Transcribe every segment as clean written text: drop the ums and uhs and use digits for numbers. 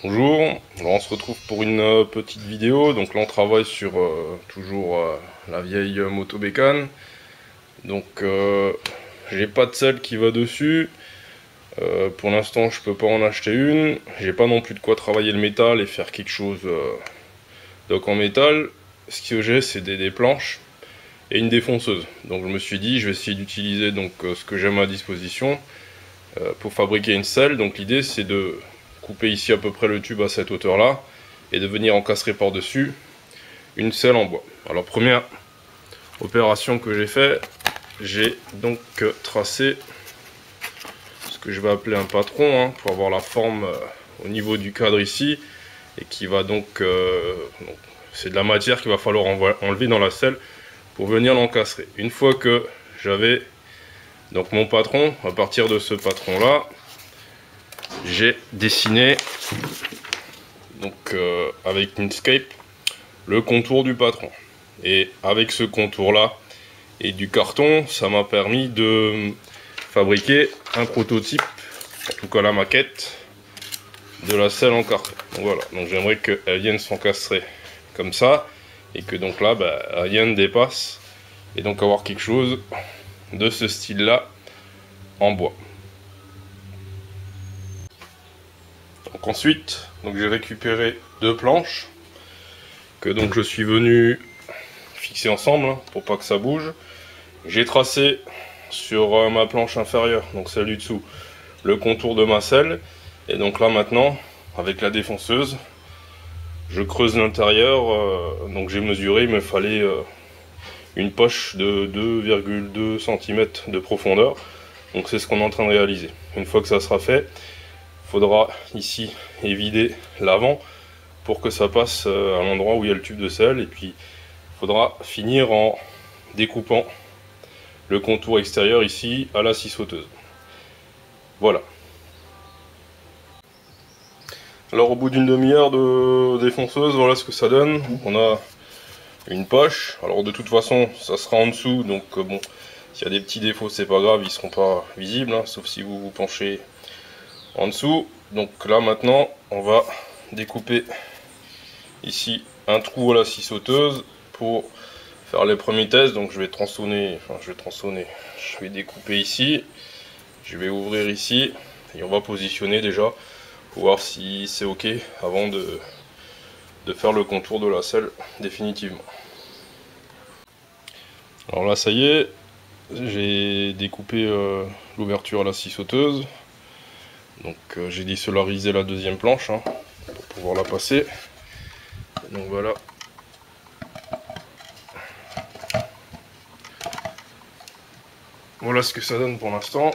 Bonjour, alors on se retrouve pour une petite vidéo. Donc là on travaille sur toujours la vieille moto bécane. Donc j'ai pas de selle qui va dessus. Pour l'instant je peux pas en acheter une. J'ai pas non plus de quoi travailler le métal et faire quelque chose donc en métal. Ce que j'ai c'est des planches et une défonceuse. Donc je me suis dit je vais essayer d'utiliser donc ce que j'ai à ma disposition pour fabriquer une selle. Donc l'idée c'est de couper ici à peu près le tube à cette hauteur là et de venir encastrer par dessus une selle en bois. Alors première opération que j'ai fait, j'ai donc tracé ce que je vais appeler un patron pour avoir la forme au niveau du cadre ici, et qui va donc c'est de la matière qu'il va falloir enlever dans la selle pour venir l'encastrer. Une fois que j'avais donc mon patron, à partir de ce patron là j'ai dessiné donc avec Inkscape le contour du patron, et avec ce contour là et du carton, ça m'a permis de fabriquer un prototype, en tout cas la maquette de la selle en carton. Donc voilà, donc j'aimerais qu'elle vienne s'encastrer comme ça, et que donc là rien ne dépasse, et donc avoir quelque chose de ce style là en bois. Donc ensuite, j'ai récupéré deux planches que donc je suis venu fixer ensemble pour pas que ça bouge. J'ai tracé sur ma planche inférieure, donc celle du dessous, le contour de ma selle, et donc là maintenant avec la défonceuse je creuse l'intérieur. Donc j'ai mesuré, il me fallait une poche de 2,2 cm de profondeur. Donc c'est ce qu'on est en train de réaliser. Une fois que ça sera fait, il faudra ici évider l'avant pour que ça passe à l'endroit où il y a le tube de selle, et puis il faudra finir en découpant le contour extérieur ici à la scie sauteuse. Voilà. Alors au bout d'une demi-heure de défonceuse, voilà ce que ça donne. On a une poche. Alors de toute façon ça sera en dessous, donc bon, s'il y a des petits défauts c'est pas grave, ils seront pas visibles, sauf si vous vous penchez en dessous. Donc là maintenant on va découper ici un trou à la scie sauteuse pour faire les premiers tests. Donc je vais tronçonner, je vais découper ici, je vais ouvrir ici, et on va positionner déjà pour voir si c'est ok avant de faire le contour de la selle définitivement. Alors là ça y est, j'ai découpé l'ouverture à la scie sauteuse. Donc j'ai désolarisé la deuxième planche pour pouvoir la passer. Donc voilà. Voilà ce que ça donne pour l'instant.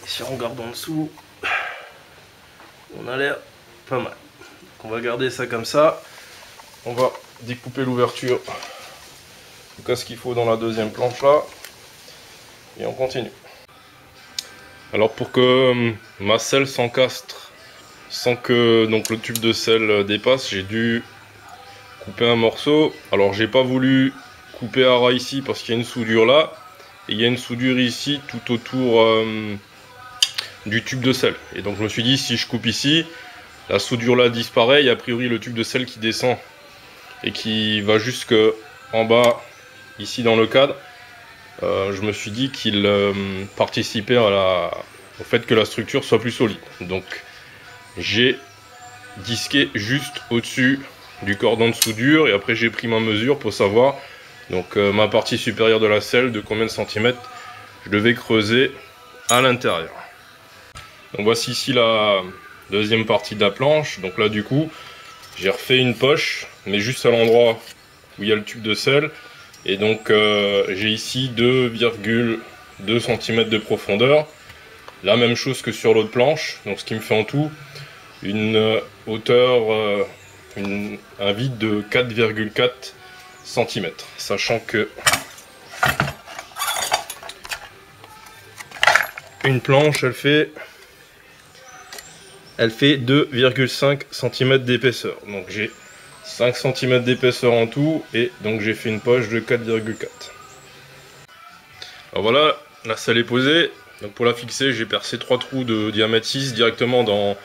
Si on regarde en dessous, on a l'air pas mal. Donc on va garder ça comme ça. On va découper l'ouverture, en tout cas ce qu'il faut dans la deuxième planche là, et on continue. Alors pour que ma selle s'encastre sans que donc le tube de selle dépasse, j'ai dû couper un morceau. Alors j'ai pas voulu couper à ras ici parce qu'il y a une soudure là, et il y a une soudure ici tout autour du tube de selle. Et donc je me suis dit, si je coupe ici, la soudure là disparaît, et a priori le tube de selle qui descend et qui va jusque en bas ici dans le cadre, je me suis dit qu'il participait au fait que la structure soit plus solide. Donc j'ai disqué juste au-dessus du cordon de soudure, et après j'ai pris ma mesure pour savoir donc ma partie supérieure de la selle, de combien de centimètres je devais creuser à l'intérieur. Donc voici ici la deuxième partie de la planche. Donc là du coup j'ai refait une poche, mais juste à l'endroit où il y a le tube de selle, et donc j'ai ici 2,2 cm de profondeur, la même chose que sur l'autre planche, donc ce qui me fait en tout une hauteur, un vide de 4,4 cm, sachant que une planche elle fait 2,5 cm d'épaisseur, donc j'ai 5 cm d'épaisseur en tout, et donc j'ai fait une poche de 4,4. Alors voilà, la selle est posée. Donc pour la fixer, j'ai percé 3 trous de diamètre 6 directement dans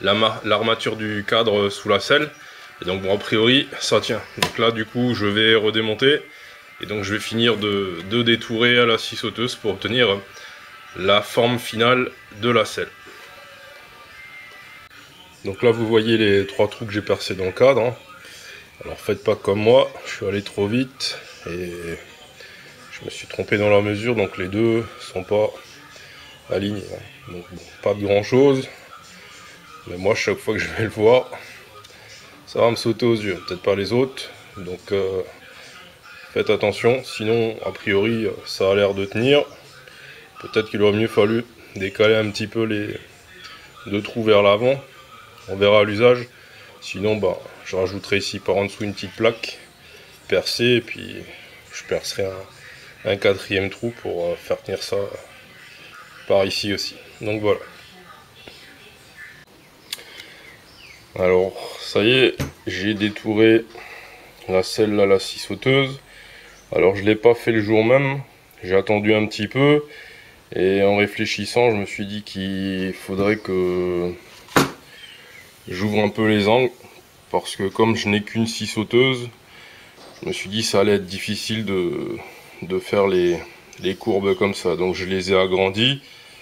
l'armature du cadre sous la selle. Et donc bon, a priori ça tient. Donc là du coup je vais redémonter. Et donc je vais finir de détourer à la scie sauteuse pour obtenir la forme finale de la selle. Donc là vous voyez les 3 trous que j'ai percés dans le cadre, hein. Alors faites pas comme moi, je suis allé trop vite et je me suis trompé dans la mesure, donc les deux sont pas alignés, hein. Donc bon, pas de grand chose, mais moi chaque fois que je vais le voir, ça va me sauter aux yeux, peut-être pas les autres, donc faites attention, sinon a priori ça a l'air de tenir. Peut-être qu'il aurait mieux fallu décaler un petit peu les 2 trous vers l'avant. On verra à l'usage. Sinon bah, je rajouterai ici par en dessous une petite plaque percée et puis je percerai un 4e trou pour faire tenir ça par ici aussi. Donc voilà. Alors ça y est, j'ai détouré la selle à la scie sauteuse. Alors je ne l'ai pas fait le jour même, j'ai attendu un petit peu et en réfléchissant je me suis dit qu'il faudrait que j'ouvre un peu les angles parce que comme je n'ai qu'une scie sauteuse, je me suis dit ça allait être difficile de faire les courbes comme ça. Donc je les ai agrandis,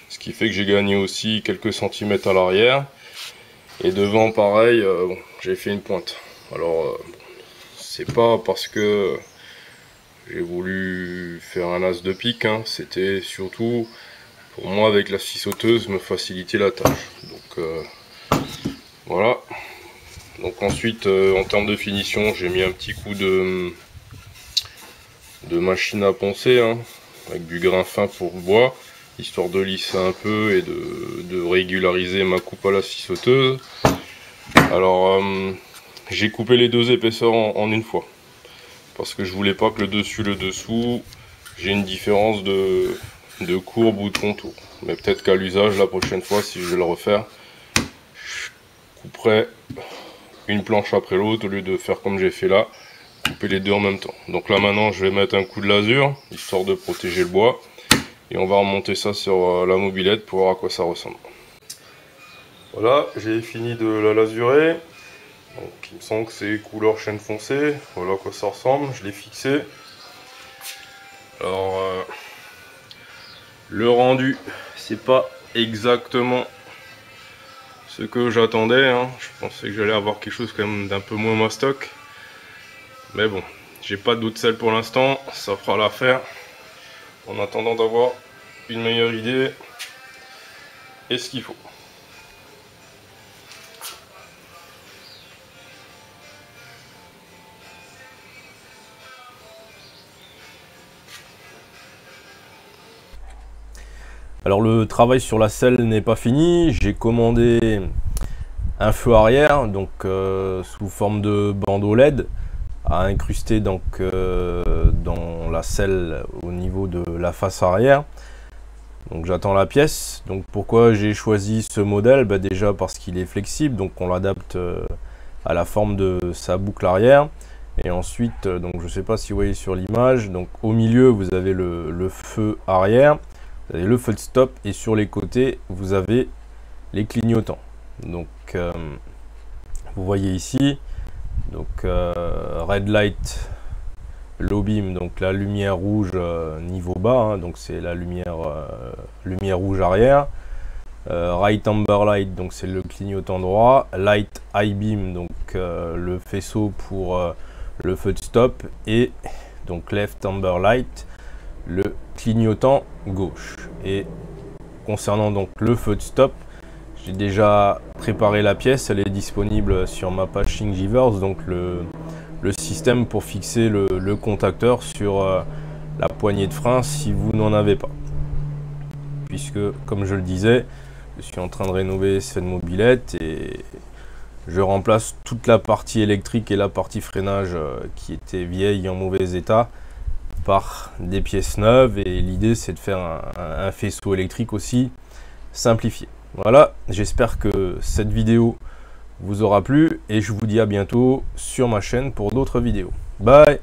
ce qui fait que j'ai gagné aussi quelques centimètres à l'arrière. Et devant pareil, bon, j'ai fait une pointe. Alors c'est pas parce que j'ai voulu faire un as de pique, hein. C'était surtout pour moi avec la scie sauteuse me faciliter la tâche. Donc voilà. Donc ensuite en termes de finition, j'ai mis un petit coup de machine à poncer, hein, avec du grain fin pour le bois, histoire de lisser un peu et de régulariser ma coupe à la scie sauteuse. Alors j'ai coupé les 2 épaisseurs en une fois. Parce que je voulais pas que le dessus et le dessous, j'ai une différence de courbe ou de contour. Mais peut-être qu'à l'usage, la prochaine fois, si je vais le refaire, je couperai une planche après l'autre au lieu de faire comme j'ai fait là, couper les 2 en même temps. Donc là maintenant, je vais mettre un coup de lasure, histoire de protéger le bois. Et on va remonter ça sur la mobilette pour voir à quoi ça ressemble. Voilà, j'ai fini de la lasurer. Donc, il me semble que c'est couleur chêne foncé. Voilà à quoi ça ressemble. Je l'ai fixé. Alors, le rendu, c'est pas exactement ce que j'attendais, hein. Je pensais que j'allais avoir quelque chose quand même d'un peu moins mastoc. Mais bon, j'ai pas d'autre selle pour l'instant. Ça fera l'affaire. En attendant d'avoir une meilleure idée et ce qu'il faut. Alors le travail sur la selle n'est pas fini, j'ai commandé un feu arrière donc sous forme de bandeau LED à incruster donc dans la selle au niveau de la face arrière. Donc j'attends la pièce. Donc pourquoi j'ai choisi ce modèle? Déjà parce qu'il est flexible, donc on l'adapte à la forme de sa boucle arrière. Et ensuite, donc je ne sais pas si vous voyez sur l'image, donc au milieu vous avez le feu arrière. Vous avez le feu de stop et sur les côtés vous avez les clignotants. Donc vous voyez ici donc red light low beam, donc la lumière rouge niveau bas, hein, donc c'est la lumière rouge arrière. Right amber light, donc c'est le clignotant droit. Light high beam, donc le faisceau pour le feu de stop. Et donc left amber light, le clignotant gauche. Et concernant donc le feu de stop, j'ai déjà préparé la pièce, elle est disponible sur ma page Thingiverse, donc le système pour fixer le contacteur sur la poignée de frein si vous n'en avez pas. Puisque, comme je le disais, je suis en train de rénover cette mobilette et je remplace toute la partie électrique et la partie freinage qui était vieille en mauvais état par des pièces neuves, et l'idée c'est de faire un faisceau électrique aussi simplifié. Voilà, j'espère que cette vidéo vous aura plu et je vous dis à bientôt sur ma chaîne pour d'autres vidéos. Bye!